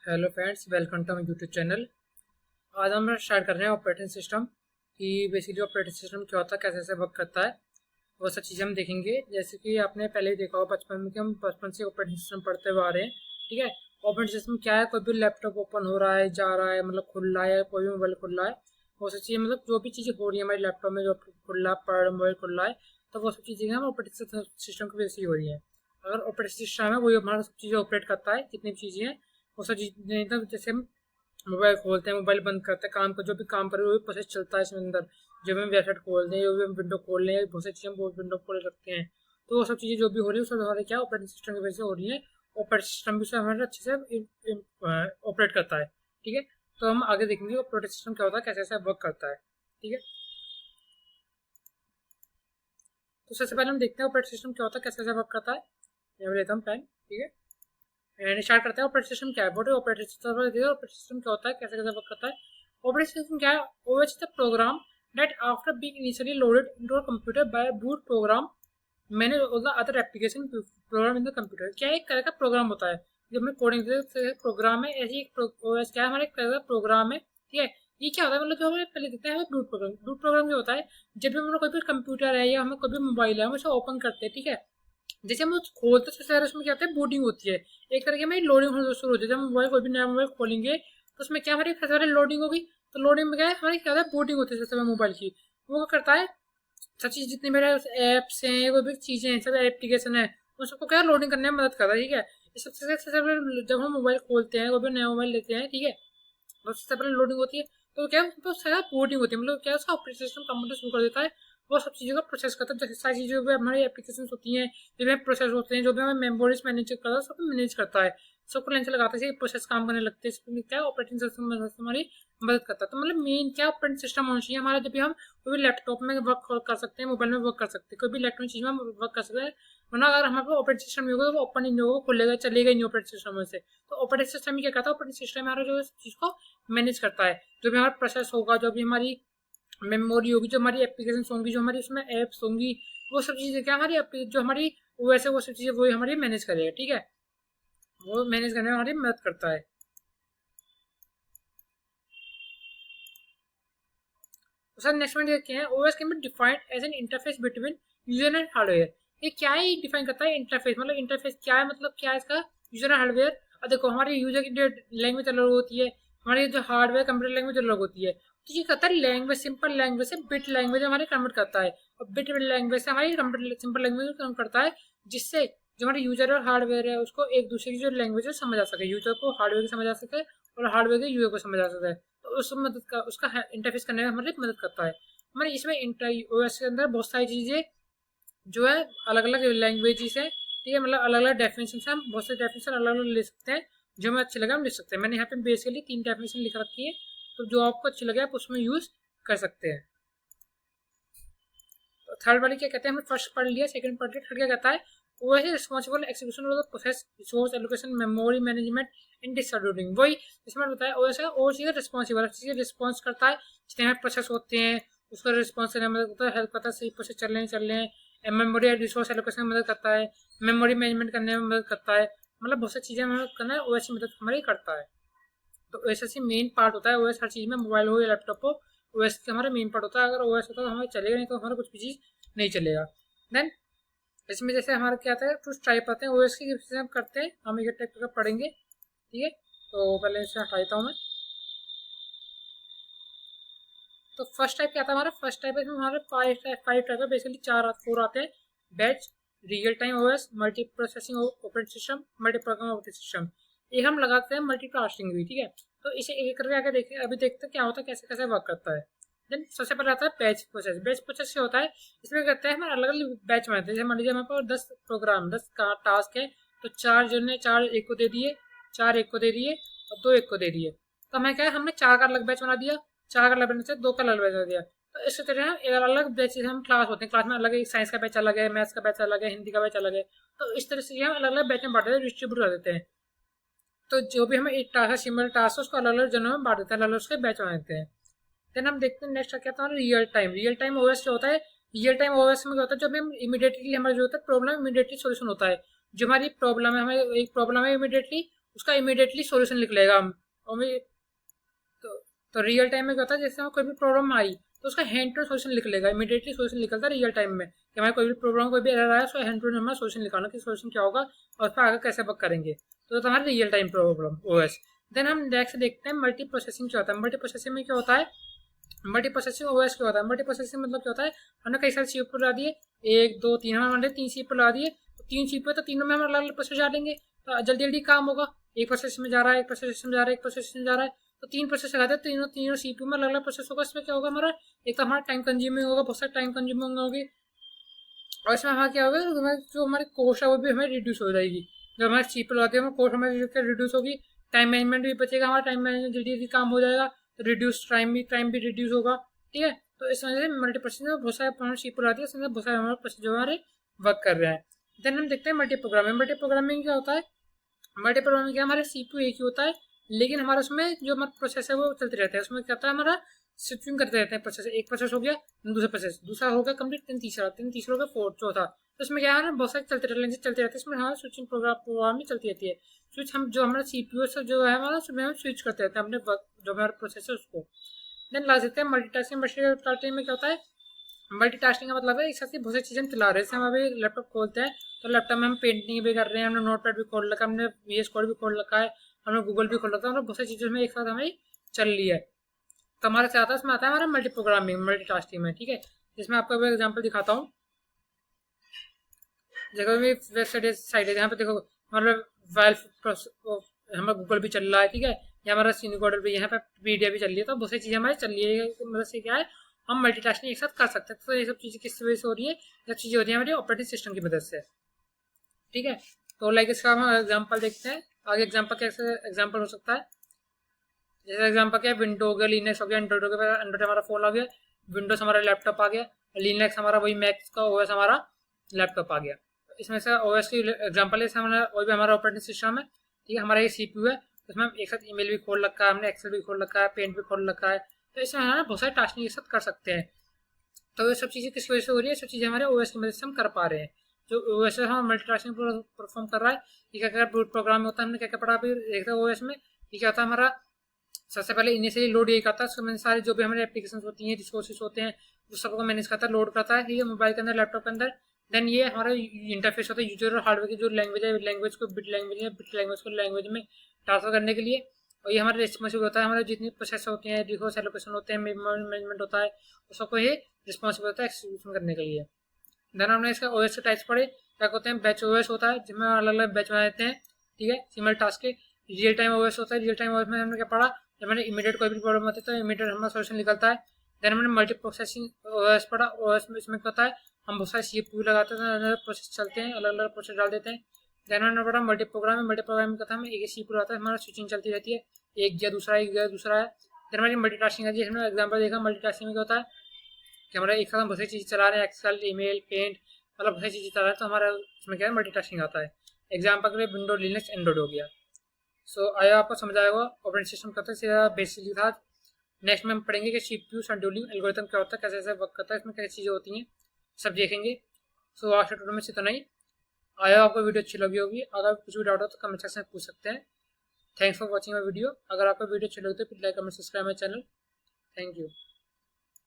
Hello friends, welcome to my YouTube channel. आज हम start कर रहे हैं ऑपरेटिंग सिस्टम कि बेसिकली ऑपरेटिंग सिस्टम क्या होता है, कैसे कैसे वर्क करता है, वो सब चीज़ें हम देखेंगे। जैसे कि आपने पहले ही देखा होगा बचपन में कि हम बचपन से ऑपरेटिंग सिस्टम पढ़ते हुए आ रहे हैं। ठीक है। ऑपरेटिंग सिस्टम क्या है? कोई भी लैपटॉप ओपन हो रहा है, जा रहा है, मतलब खुल रहा है, कोई भी मोबाइल खुल रहा है, वो सब चीज़ें मतलब जो भी चीज़ें हो रही है हमारे लैपटॉप में, जो खुल रहा है, पढ़ मोबाइल खुल रहा है, तो वो सब चीज़ें हम ऑपरेटिंग सिस्टम की वजह से ही हो रही है। अगर ऑपरेटिंग सिस्टम है वही हमारा सब चीज़ें ऑपरेट करता है, जितनी भी चीज़ें हैं वो सब चीज़ें। तो जैसे हम मोबाइल खोलते हैं, मोबाइल बंद करते हैं, काम को जो भी काम कर रहे हैं वो भी प्रोसेस चलता है इसमें अंदर। जब हम वेबसाइट खोलते हैं, जो भी हम विंडो खोल रहे हैं, बहुत सी चीज़ें हम विंडो खोल रखते हैं, तो वो सब चीज़ें जो भी हो रही है वो सब हमारे क्या ऑपरेटिंग सिस्टम की वजह से हो रही है। ऑपरेटिंग सिस्टम भी से हमारे अच्छे से ऑपरेट करता है। ठीक है। तो हम आगे देखेंगे ऑपरेटिंग सिस्टम क्या होता है, कैसे कैसे वर्क करता है। ठीक है। तो सबसे पहले हम देखते हैं ऑपरेटिंग सिस्टम क्या होता है, कैसे कैसे वर्क करता है। यहाँ लेता हूँ पेन। ठीक है। एंड स्टार्ट करते हैं। ऑपरेटिंग सिस्टम क्या है? What is operating system? Operating system क्या होता है, कैसे कैसे वर्क करता है। ऑपरेटिंग सिस्टम क्या है? OS is the program that after being initially loaded into a computer by a boot program मैंने all the other application program in the computer। क्या एक तरह का प्रोग्राम होता है जब मैं कोडिंग से प्रोग्राम है, ऐसी एक ओएस क्या है, हमारे एक तरह का प्रोग्राम है। ठीक है। ये क्या होता है, मतलब जो हमें पहले देखते हैं हमें बूट प्रोग्राम। बूट प्रोग्राम क्या होता है? जब भी हमारा कोई भी कंप्यूटर है या हमें कोई भी मोबाइल है, हम उसे ओपन करते हैं। ठीक है। जैसे हम उस खोलते हैं सबसे उसमें क्या होता है, बूटिंग होती है। एक तरह की हमारी लोडिंग होना शुरू होती है। जब हम मोबाइल कोई भी नया मोबाइल खोलेंगे तो उसमें क्या हमारी सबसे पहले लोडिंग होगी। तो लोडिंग में क्या है, हमारी क्या होता है, बूटिंग होती है सबसे पहले मोबाइल की। वो क्या करता है, सब चीज़ जितनी मेरे ऐप्स हैं, कोई भी चीज़ें हैं, सब एप्लीकेशन है, उन सबको क्या लोडिंग करने में मदद करता है। ठीक है। इस सबसे पहले जब हम मोबाइल खोलते हैं, कोई भी नया मोबाइल लेते हैं, ठीक है, तो सबसे पहले लोडिंग होती है। तो क्या तो सारा बूटिंग होती है, मतलब क्या उसका ऑपरेटिंग सिस्टम कंप्यूटर शुरू कर देता है। वो सब चीज़ों का प्रोसेस करता है। जैसे सारी चीज़ें जो भी हमारी एप्लीकेशन होती हैं, जो भी प्रोसेस होते हैं, जो भी हमें मेमोरीज मैनेज करता है, सब मैनेज करता है। सबको लाइन से लगाते हैं, प्रोसेस काम करने लगते हैं। इसमें क्या ऑपरेटिंग सिस्टम हमारी मदद करता है। तो मतलब मेन क्या ऑपरेटिंग सिस्टम होना चाहिए हमारा, जब भी हम कोई भी लैपटॉप में वर्क कर सकते हैं, मोबाइल में वर्क कर सकते हैं, कोई भी इलेक्ट्रॉनिक चीज़ में हम वर्क कर सकते हैं। वरना अगर हमारे पास ऑपरेटिंग सिस्टम नहीं होगा तो वो ओपन ही नहीं होगा, खुलेगा चलेगा ही नहीं ऑपरेटिंग सिस्टम में से। तो ऑपरेटिंग सिस्टम ही क्या करता है, ऑपरेटिंग सिस्टम हमारा जो चीज़ को मैनेज करता है। जो भी हमारा प्रोसेस होगा, जो भी हमारी मेमोरी होगी, जो हमारी एप्लीकेशन होंगी, जो हमारी उसमें एप्स होंगी, वो सब चीज़ें क्या हमारी जो हमारी वैसे वो सब चीज़ें वही हमारी मैनेज करेगा। ठीक है। वो मैनेज करने में हमारी मदद करता है। तो सर नेक्स्ट पॉइंट देखते हैं, OS can be defined as an interface between user and hardware. ये क्या है डिफाइन करता है इंटरफेस? मतलब इंटरफेस क्या है, मतलब क्या है इसका, यूजर एंड हार्डवेयर। और देखो हमारी यूजर की जो लैंग्वेज अलग होती है, हमारी जो हार्डवेयर कंप्यूटर लैंग्वेज अलग होती है। तो ये कहता है लैंग्वेज, सिंपल लैंग्वेज से बिट लैंग्वेज हमारी कन्वर्ट करता है, और बिट लैंग्वेज से हमारी कंप्यूटर सिंपल लैंग्वेज कन्वर्ट करता है, जिससे जो हमारे यूजर और हार्डवेयर है उसको एक दूसरे की जो लैंग्वेज है समझ आ सके, यूजर को हार्डवेयर की समझ आ सके और हार्डवेयर के यूजर को समझ आ सके। तो उस मदद का उसका इंटरफेस करने में हमारी मदद करता है। हमारे इसमें ओएस के अंदर बहुत सारी चीज़ें जो है अलग अलग लैंग्वेजेस है। ठीक है, मतलब अलग अलग डेफिनेशन है, हम बहुत से डेफिनेशन अलग अलग ले सकते हैं। जो हमें अच्छे लगे हम लिख सकते हैं। मैंने यहाँ पे बेसिकली 3 डेफिनेशन लिख रखी है, तो जो आपको अच्छी लगे आप उसमें यूज कर सकते हैं। तो थर्ड वाली क्या कहते हैं, हमने फर्स्ट पढ़ लिया, सेकंड पढ़ लिया, थर्ड क्या कहता है, वो है responsible execution of the process, resource allocation, memory management and distributing. वही इसमें बताया ओएस है, और चीज़ें रिस्पॉन्सिबल चीज़ें रिस्पॉन्स करता है, जितने हमें प्रोसेस होते हैं उसको रिस्पॉन्स करने में मदद करता है, हेल्प करता है, सही प्रोसेस चल रहे हैं। मेमोरी और रिसोर्स एलोकेशन में मदद करता है, मेमोरी मैनेजमेंट करने में मदद करता है। मतलब बहुत सी चीज़ें हमें करना है ओएस की मदद हमारी करता है। तो ओएस ही मेन पार्ट होता है। ओएस हर चीज़ में, मोबाइल हो या लैपटॉप हो, ओएस का हमारा मेन पार्ट होता है। अगर ओएस होता है तो हमें चलेगा, नहीं तो हमारा कुछ भी चीज़ नहीं चलेगा। देन इसमें जैसे हमारा क्या आता है, कुछ टाइप आते हैं ओएस की, जैसे हम करते हैं, हम एक टाइप का पढ़ेंगे। ठीक है। तो पहले इसे हटा देता हूँ मैं। तो फर्स्ट टाइप क्या आता है हमारा, फर्स्ट टाइप है हमारे फाइव टाइप है, बेसिकली फोर आते हैं। Batch, real time OS, multi processing operating system, multi programme operating system. एक हम लगाते हैं मल्टी टास्किंग भी। ठीक है। तो इसे एक करके आगे देखिए, अभी देखते हैं क्या होता है, कैसे कैसे वर्क करता है। देन सबसे पहले आता है बैच प्रोसेस। बैच प्रोसेस क्या होता है, इसमें कहते हैं हमारे अलग अलग बैच में आते हैं। जैसे मान लीजिए हमारे पास 10 प्रोग्राम, 10 का टास्क है, तो चार जो ने चार एक को दे दिए, चार एक को दे दिए, और दो एक को दे दिए। तो हमें क्या है, हमने चार का अलग बैच बना दिया, चार का अलग बैच से दो का अलग बैच बना दिया। तो इसी तरह हम अलग अलग बैच, हम क्लास होते हैं, क्लास में अलग है, साइंस का बैच अलग है, मैथ्स का बैच अलग है, हिंदी का बैच अलग है। तो इस तरह से हम अलग अलग बैच में बांट देते हैं, डिस्ट्रीब्यूट कर देते हैं। तो जो भी हमें एक टास्क है, सिमिलर टास्क है, उसको अलग अलग जनों में बांट देते हैं, अलग अलग उसके बैच बना देते हैं। देन हम देखते हैं नेक्स्ट क्या था, real time. Real time OS क्या होता है, रियल टाइम ओएस में क्या होता है, जब हम इमीडिएटली हमारा जो होता है प्रॉब्लम इमीडिएटली सोल्यूशन होता है। जो हमारी प्रॉब्लम है, हमें एक प्रॉब्लम है इमीडिएटली, उसका इमीडिएटली सोल्यूशन लिख लेगा हम। और तो रियल टाइम में क्या होता है, जैसे हमें कोई भी प्रॉब्लम आई तो उसका हैंड टू सोल्यूशन लिख लेगा, इमीडिएटली सोल्यूशन निकलता है रियल टाइम में कि हमारे कोई भी प्रॉब्लम कोई भी एरर आया उसका हैंड टू हमारा सोल्यूशन निकालना कि सोल्यूशन क्या होगा और फिर आगे कैसे वर्क करेंगे। तो हमारा real time problem OS. Then हम नेक्स्ट देखते हैं मल्टी प्रोसेसिंग क्या होता है। मल्टी प्रोसेसिंग में क्या होता है, मल्टी प्रोसेसिंग ओएस क्या होता है। मल्टी प्रोसेसिंग मतलब क्या होता है, हमने कई सारे सीपीयू लगा दिए, 1 2 3, हमारे 3 सीपीयू लगा दिए, तो 3 सीपीयू तो तीनों में हमारा अलग अलग प्रोसेस डालेंगे तो जल्दी जल्दी काम होगा। एक प्रोसेस में जा रहा है, एक प्रोसेस में जा रहा है, एक प्रोसेस में जा रहा है, तो 3 प्रोसेस लगाते हैं, तीनों तीनों सीपीयू में अलग अलग प्रोसेस होगा। इसमें क्या होगा हमारा, एक तो हमारा टाइम कंज्यूमिंग होगा, बहुत सारा टाइम कंज्यूमिंग होगी, और इसमें हमारा क्या होगा, जो हमारी कॉस्ट है वो भी हमें रिड्यूस हो जाएगी। जो हमारे सीपीयू लगाते हैं कॉस्ट हमारी रिड्यूस होगी, टाइम मैनेजमेंट भी बचेगा, हमारा टाइम मैनेजमेंट जल्दी जल्दी काम हो जाएगा, रिड्यूस टाइम भी रिड्यूस होगा। ठीक है, तो इस वजह से मल्टी प्रोसेसिंग में बहुत सारे सीपीयू लगाते हैं, इसमें बहुत सारे हमारे प्रोसेस जो हमारे वर्क कर रहे हैं। देन हम देखते हैं मल्टी प्रोग्रामिंग। मल्टी प्रोग्रामिंग क्या होता है, मल्टी प्रोग्रामिंग क्या, हमारे सीपीयू एक ही होता है लेकिन हमारा उसमें जो हमारा प्रोसेस है वो चलते रहता है। उसमें क्या होता है, हमारा स्विचिंग करते रहते हैं प्रोसेस, एक प्रोसेस हो गया दूसरा प्रोसेस, दूसरा हो गया कंप्लीट, तीसरा हो गया फोर्थ, चौथा। तो इसमें क्या है ना, बहुत सारे चलते रहते हैं, इसमें हमारा स्विचिंग प्रोग्राम भी चलती रहती है। स्विच हम जो हमारा सीपीयू से जो है हमारा उसमें हम स्विच करते रहते हैं अपने जो हमारा प्रोसेस है उसको। देन ला सकते हैं मल्टीटास्किंग। मल्टीटास्किंग में क्या होता है, मल्टीटास्किंग का मतलब है एक साथ ही बहुत सी चीज़ें चला रहे हैं। जैसे हम अभी लैपटॉप खोलते हैं तो लैपटॉप में हम पेंटिंग भी कर रहे हैं, हमने नोटपैड भी खोल रखा है, हमने VS कोड भी खोल रखा है, हमने गूगल भी खोल रखा है, हमने बहुत सारी चीज़ें में एक साथ हमारी चल रही है। तो हमारे साथ आता है, इसमें आता है हमारा मल्टी प्रोग्रामिंग मल्टीटास्किंग में। ठीक है, जिसमें आपको एक एग्जांपल दिखाता हूँ। देखो भी वेबसाइट साइट है, यहाँ पे देखो हमारा हमारा गूगल भी चल रहा है। ठीक है, यहाँ हमारा सिनिकोडर भी, यहाँ पे पीडीएफ भी चल रही है, तो बहुत सारी चीज़ें हमारी चल रही है। मतलब से क्या है, हम मल्टीटास्किंग एक साथ कर सकते हैं। तो ये सब चीज़ें किस वजह से हो रही है, ये सब चीज़ें होती है हमारी ऑपरेटिंग सिस्टम की मदद से। ठीक है, तो लाइक इसका हम एग्जाम्पल देखते हैं आगे। एग्जाम्पल कैसे एग्जाम्पल हो सकता है, जैसे एग्जाम्पल क्या है, विंडो हो गया, लिनक्स हो गया, एंड्रॉइड हो गया, एंड्रॉइड हमारा फोन आ गया, विंडोज हमारा लैपटॉप आ गया, लिनक्स हमारा वही मैक का ओएस हमारा लैपटॉप आ गया। इसमें से ओएस की एग्जाम्पल है, हमारा वही भी हमारा ऑपरेटिंग सिस्टम है। ठीक है, हमारा ये सीपीयू है, उसमें हम एक साथ ईमेल भी खोल रखा है, हमने एक्सेल भी खोल रखा है, पेंट भी खोल रखा है, तो इसमें हमारा बहुत सारे टास्किंग एक साथ कर सकते हैं। तो ये सब चीज़ें किस वजह से हो रही है, सब चीज़ें हमारे ओएस की मदद से हम कर पा रहे हैं। जो ओएस है हम मल्टीटास्किंग परफॉर्म कर रहा है। ये क्या क्या बूट प्रोग्राम होता है, हमने क्या क्या पढ़ा अभी देखते हैं ओएस में। ये क्या होता है, हमारा सबसे पहले इनिशियली लोड यही करता है, उसमें सारी जो भी हमारे एप्लीकेशन होती हैं, रिसोर्सेज होते हैं, उस सबको मैनेज करता है, लोड करता है। ठीक है, मोबाइल के अंदर, लैपटॉप के अंदर। देन ये हमारा इंटरफेस होता है यूजर और हार्डवेयर की, जो लैंग्वेज है, लैंग्वेज को बिट लैंग्वेज है, बिट लैंग्वेज को लैंग्वेज में ट्रांसफर करने के लिए। और ये हमारा रिस्पॉन्सिबल होता है, हमारे जितने प्रोसेस होते हैं, रिसोर्स एलोकेशन होते हैं, मैनेजमेंट होता है, उस सबको ये रिस्पॉन्सिबल होता है एक्सिक्यूशन करने के लिए। देन हमने इसका ओएस के टाइप्स पढ़े, क्या होते हैं, बैच ओएस होता है जिसमें अलग अलग बैच बनाते हैं। ठीक है, सिमिलर टास्क के। रियल टाइम ओएस होता है, रियल टाइम ओएस में हमने क्या पढ़ा, जब मैंने इमीडिएट कोई भी प्रॉब्लम होती है तो इमीडिएट हमारा सोल्यूशन निकलता है। देन हमने मल्टी प्रोसेसिंग ओएस पढ़ा, ओएस में इसमें क्या होता है, हम बहुत सारे सीपीयू लगाते हैं, अलग अलग प्रोसेस चलते हैं, अलग अलग प्रोसेस डाल देते हैं। देन हमने पढ़ा मल्टी प्रोग्रामिंग। मल्टी प्रोग्रामिंग का था, हमें एक सीपीयू आता है, हमारा स्विचिंग चलती रहती है, एक गया दूसरा, एक गया दूसरा है। देन हमारी मल्टीटास्किंग है, हमने एग्जाम्पल देखा मल्टीटास्किंग में क्या होता है कि हमारा एक साथ हम बहुत सी चीज़ चला रहे हैं, एक्सेल, ईमेल, पेंट, मतलब बहुत सी चीज़ें चला रहे हैं, तो हमारा इसमें क्या है, मल्टीटास्किंग आता है। एग्जाम्पल के लिए विंडो, लिनक्स, एंड्रॉइड हो गया। सो आया आपको समझ आएगा ऑपरेटिंग सिस्टम का था बेसिकली था। नेक्स्ट में हम पढ़ेंगे कि सीपीयू शेड्यूलिंग एल्गोरिथम क्या होता है, कैसे कैसे वर्क करता है, इसमें कैसी चीज़ें होती हैं, सब देखेंगे। सो आज के ट्यूटोरियल में इतना ही। आया आपको वीडियो अच्छी लगी होगी, अगर कुछ भी डाउट हो तो कमेंट सेक्शन में पूछ सकते हैं। Thanks for watching my video. अगर आपको वीडियो अच्छी लगी तो please like, comment, subscribe my channel. Thank you.